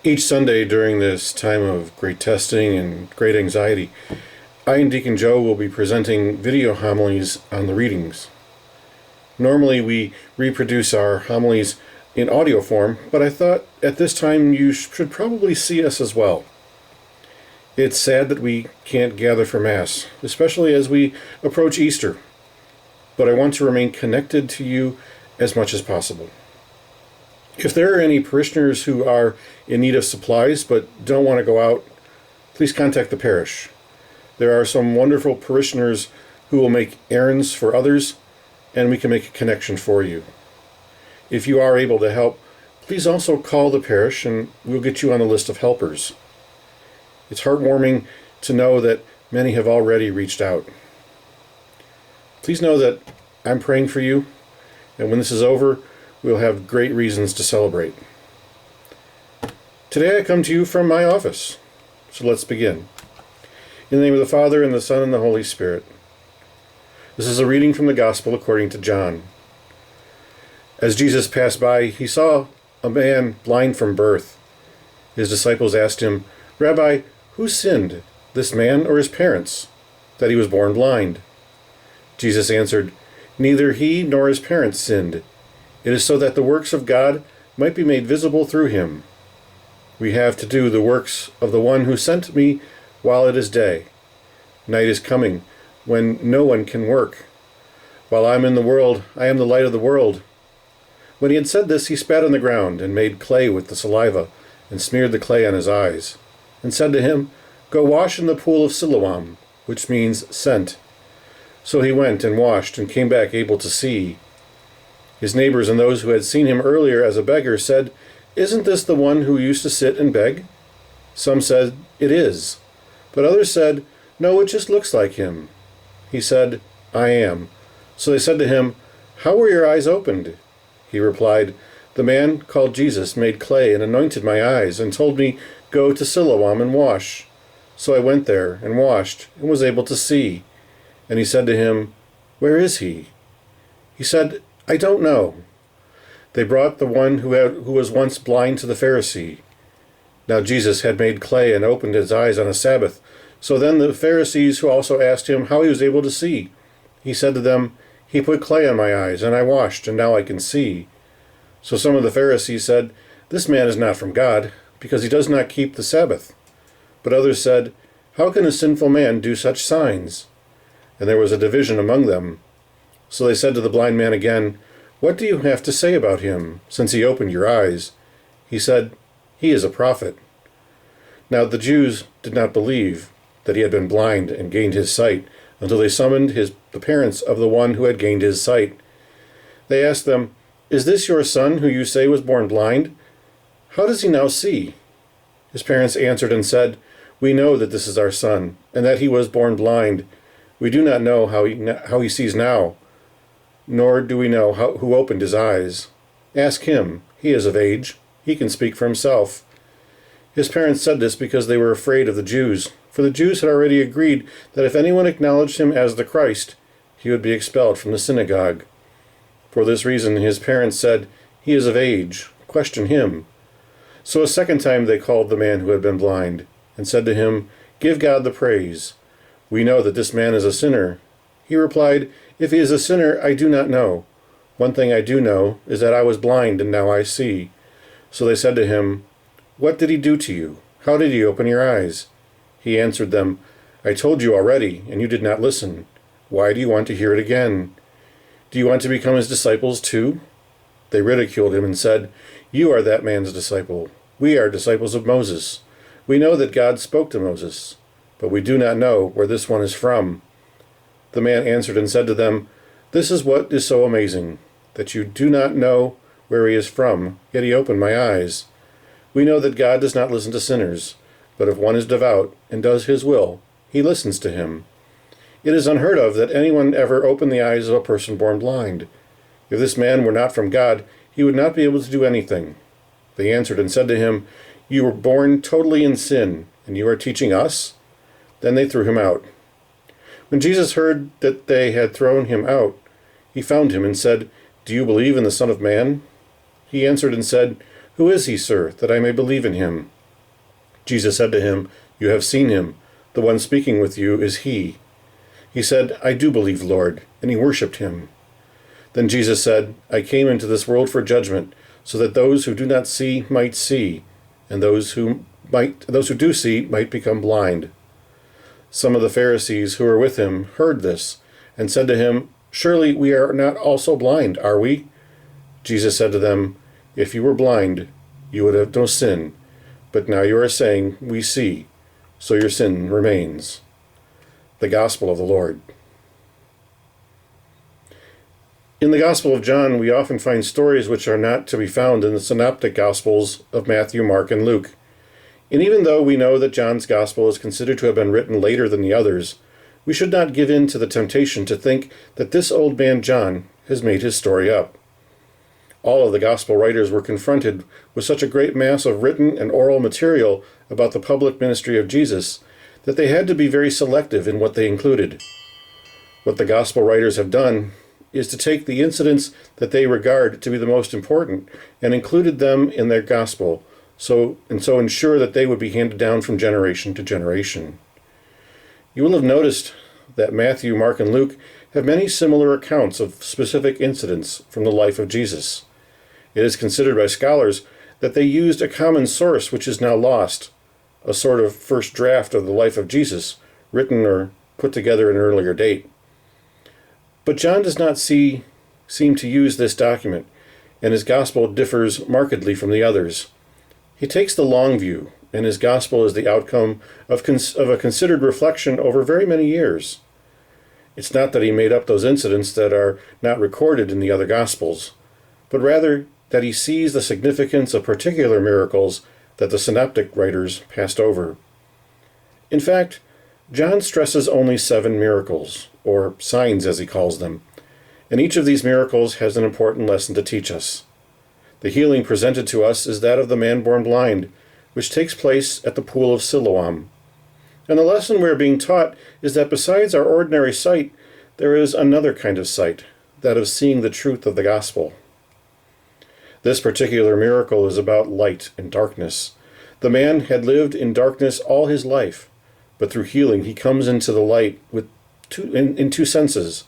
Each Sunday during this time of great testing and great anxiety, I and Deacon Joe will be presenting video homilies on the readings. Normally we reproduce our homilies in audio form, but I thought at this time you should probably see us as well. It's sad that we can't gather for Mass, especially as we approach Easter, but I want to remain connected to you as much as possible. If there are any parishioners who are in need of supplies but don't want to go out, please contact the parish. There are some wonderful parishioners who will make errands for others, and we can make a connection for you. If you are able to help, please also call the parish and we'll get you on the list of helpers. It's heartwarming to know that many have already reached out. Please know that I'm praying for you, and when this is over, we'll have great reasons to celebrate. Today I come to you from my office, so let's begin. In the name of the Father, and the Son, and the Holy Spirit. This is a reading from the Gospel according to John. As Jesus passed by, he saw a man blind from birth. His disciples asked him, "Rabbi, who sinned, this man or his parents, that he was born blind?" Jesus answered, "Neither he nor his parents sinned. It is so that the works of God might be made visible through him. We have to do the works of the one who sent me while it is day. Night is coming, when no one can work. While I am in the world, I am the light of the world." When he had said this, he spat on the ground and made clay with the saliva and smeared the clay on his eyes, and said to him, "Go wash in the pool of Siloam," which means sent. So he went and washed and came back able to see. His neighbors and those who had seen him earlier as a beggar said, "Isn't this the one who used to sit and beg?" Some said, "It is." But others said, "No, it just looks like him." He said, "I am." So they said to him, "How were your eyes opened?" He replied, "The man called Jesus made clay and anointed my eyes and told me, 'Go to Siloam and wash.' So I went there and washed and was able to see." And he said to him, "Where is he?" He said, "I don't know." They brought the one who was once blind to the Pharisee. Now Jesus had made clay and opened his eyes on a Sabbath. So then the Pharisees who also asked him how he was able to see. He said to them, "He put clay on my eyes, and I washed, and now I can see." So some of the Pharisees said, "This man is not from God, because he does not keep the Sabbath." But others said, "How can a sinful man do such signs?" And there was a division among them. So they said to the blind man again, "What do you have to say about him, since he opened your eyes?" He said, "He is a prophet." Now the Jews did not believe that he had been blind and gained his sight until they summoned the parents of the one who had gained his sight. They asked them, "Is this your son who you say was born blind? How does he now see?" His parents answered and said, "We know that this is our son, and that he was born blind. We do not know how he sees now, nor do we know who opened his eyes. Ask him. He is of age. He can speak for himself." His parents said this because they were afraid of the Jews, for the Jews had already agreed that if anyone acknowledged him as the Christ, he would be expelled from the synagogue. For this reason his parents said, "He is of age. Question him." So a second time they called the man who had been blind, and said to him, "Give God the praise. We know that this man is a sinner." He replied, "If he is a sinner, I do not know. One thing I do know is that I was blind and now I see." So they said to him, "What did he do to you? How did he open your eyes?" He answered them, "I told you already, and you did not listen. Why do you want to hear it again? Do you want to become his disciples too?" They ridiculed him and said, "You are that man's disciple. We are disciples of Moses. We know that God spoke to Moses, but we do not know where this one is from." The man answered and said to them, "This is what is so amazing, that you do not know where he is from, yet he opened my eyes. We know that God does not listen to sinners, but if one is devout and does his will, he listens to him. It is unheard of that anyone ever opened the eyes of a person born blind. If this man were not from God, he would not be able to do anything." They answered and said to him, "You were born totally in sin, and you are teaching us?" Then they threw him out. When Jesus heard that they had thrown him out, he found him and said, "Do you believe in the Son of Man?" He answered and said, "Who is he, sir, that I may believe in him?" Jesus said to him, "You have seen him. The one speaking with you is he." He said, "I do believe, Lord," and he worshipped him. Then Jesus said, "I came into this world for judgment, so that those who do not see might see, and those who do see might become blind." Some of the Pharisees who were with him heard this, and said to him, "Surely we are not also blind, are we?" Jesus said to them, "If you were blind, you would have no sin. But now you are saying, 'We see,' so your sin remains." The Gospel of the Lord. In the Gospel of John, we often find stories which are not to be found in the synoptic Gospels of Matthew, Mark, and Luke. And even though we know that John's Gospel is considered to have been written later than the others, we should not give in to the temptation to think that this old man John has made his story up. All of the Gospel writers were confronted with such a great mass of written and oral material about the public ministry of Jesus that they had to be very selective in what they included. What the Gospel writers have done is to take the incidents that they regard to be the most important and included them in their Gospel, so ensure that they would be handed down from generation to generation. You will have noticed that Matthew, Mark, and Luke have many similar accounts of specific incidents from the life of Jesus. It is considered by scholars that they used a common source which is now lost, a sort of first draft of the life of Jesus, written or put together at an earlier date. But John does not seem to use this document, and his gospel differs markedly from the others. He takes the long view, and his gospel is the outcome of a considered reflection over very many years. It's not that he made up those incidents that are not recorded in the other gospels, but rather that he sees the significance of particular miracles that the synoptic writers passed over. In fact, John stresses only 7 miracles, or signs as he calls them, and each of these miracles has an important lesson to teach us. The healing presented to us is that of the man born blind, which takes place at the pool of Siloam. And the lesson we are being taught is that besides our ordinary sight, there is another kind of sight, that of seeing the truth of the gospel. This particular miracle is about light and darkness. The man had lived in darkness all his life, but through healing he comes into the light in two senses.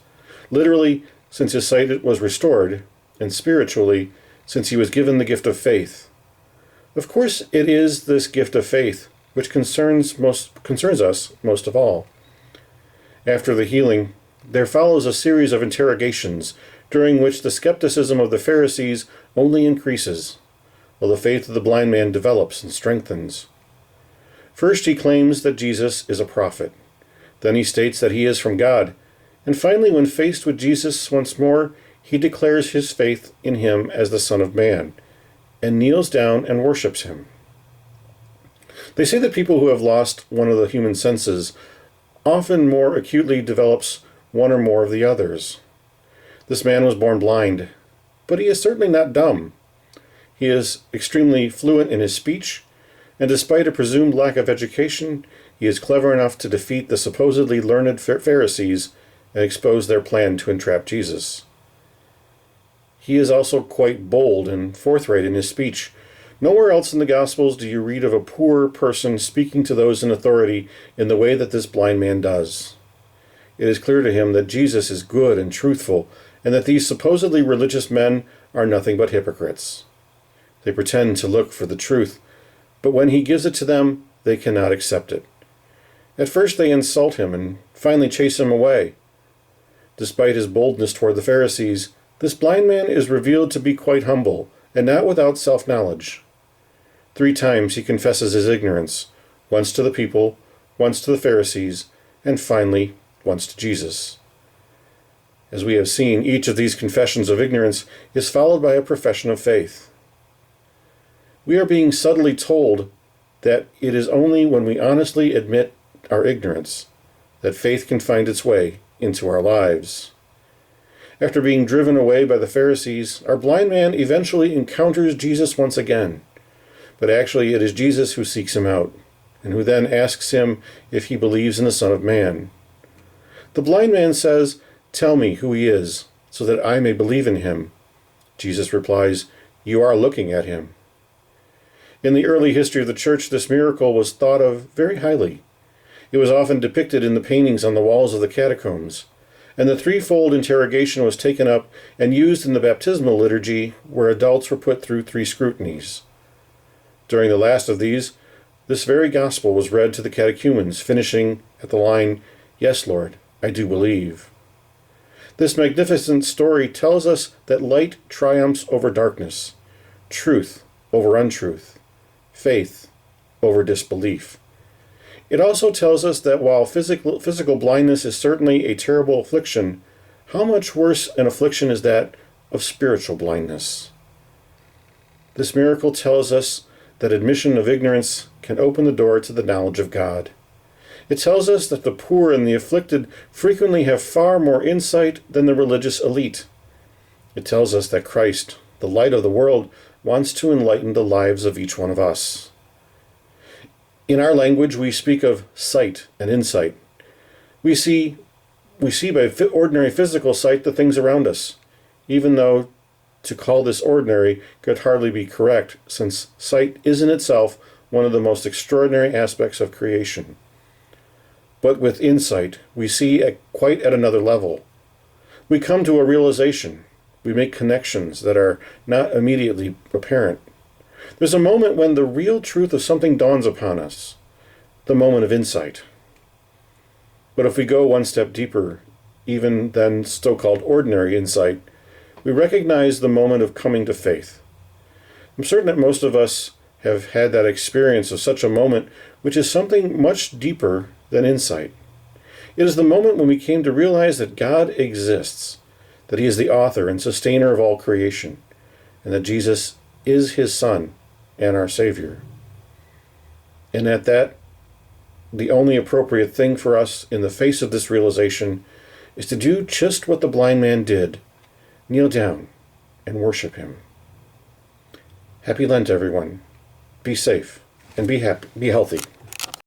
Literally, since his sight was restored, and spiritually, since he was given the gift of faith. Of course, it is this gift of faith which concerns us most of all. After the healing, there follows a series of interrogations, during which the skepticism of the Pharisees only increases, while the faith of the blind man develops and strengthens. First, he claims that Jesus is a prophet. Then he states that he is from God. And finally, when faced with Jesus once more, he declares his faith in him as the Son of Man, and kneels down and worships him. They say that people who have lost one of the human senses often more acutely develops one or more of the others. This man was born blind, but he is certainly not dumb. He is extremely fluent in his speech, and despite a presumed lack of education, he is clever enough to defeat the supposedly learned Pharisees and expose their plan to entrap Jesus. He is also quite bold and forthright in his speech. Nowhere else in the Gospels do you read of a poor person speaking to those in authority in the way that this blind man does. It is clear to him that Jesus is good and truthful, and that these supposedly religious men are nothing but hypocrites. They pretend to look for the truth, but when he gives it to them, they cannot accept it. At first they insult him and finally chase him away. Despite his boldness toward the Pharisees, this blind man is revealed to be quite humble, and not without self-knowledge. 3 times he confesses his ignorance, once to the people, once to the Pharisees, and finally, once to Jesus. As we have seen, each of these confessions of ignorance is followed by a profession of faith. We are being subtly told that it is only when we honestly admit our ignorance that faith can find its way into our lives. After being driven away by the Pharisees, our blind man eventually encounters Jesus once again. But actually it is Jesus who seeks him out, and who then asks him if he believes in the Son of Man. The blind man says, "Tell me who he is, so that I may believe in him." Jesus replies, "You are looking at him. In the early history of the church, this miracle was thought of very highly. It was often depicted in the paintings on the walls of the catacombs, and the threefold interrogation was taken up and used in the baptismal liturgy, where adults were put through 3 scrutinies. During the last of these, this very gospel was read to the catechumens, finishing at the line, "Yes, Lord, I do believe." This magnificent story tells us that light triumphs over darkness, truth over untruth, faith over disbelief. It also tells us that while physical blindness is certainly a terrible affliction, how much worse an affliction is that of spiritual blindness. This miracle tells us that admission of ignorance can open the door to the knowledge of God. It tells us that the poor and the afflicted frequently have far more insight than the religious elite. It tells us that Christ, the light of the world, wants to enlighten the lives of each one of us. In our language, we speak of sight and insight. We see by ordinary physical sight the things around us, even though to call this ordinary could hardly be correct, since sight is in itself one of the most extraordinary aspects of creation. But with insight, we see quite at another level. We come to a realization. We make connections that are not immediately apparent. There's a moment when the real truth of something dawns upon us, the moment of insight. But if we go one step deeper, even than so-called ordinary insight, we recognize the moment of coming to faith. I'm certain that most of us have had that experience of such a moment, which is something much deeper than insight. It is the moment when we came to realize that God exists, that He is the author and sustainer of all creation, and that Jesus is His Son and our Savior. And at that, the only appropriate thing for us in the face of this realization is to do just what the blind man did, kneel down and worship Him. Happy Lent, everyone. Be safe and be happy, be healthy.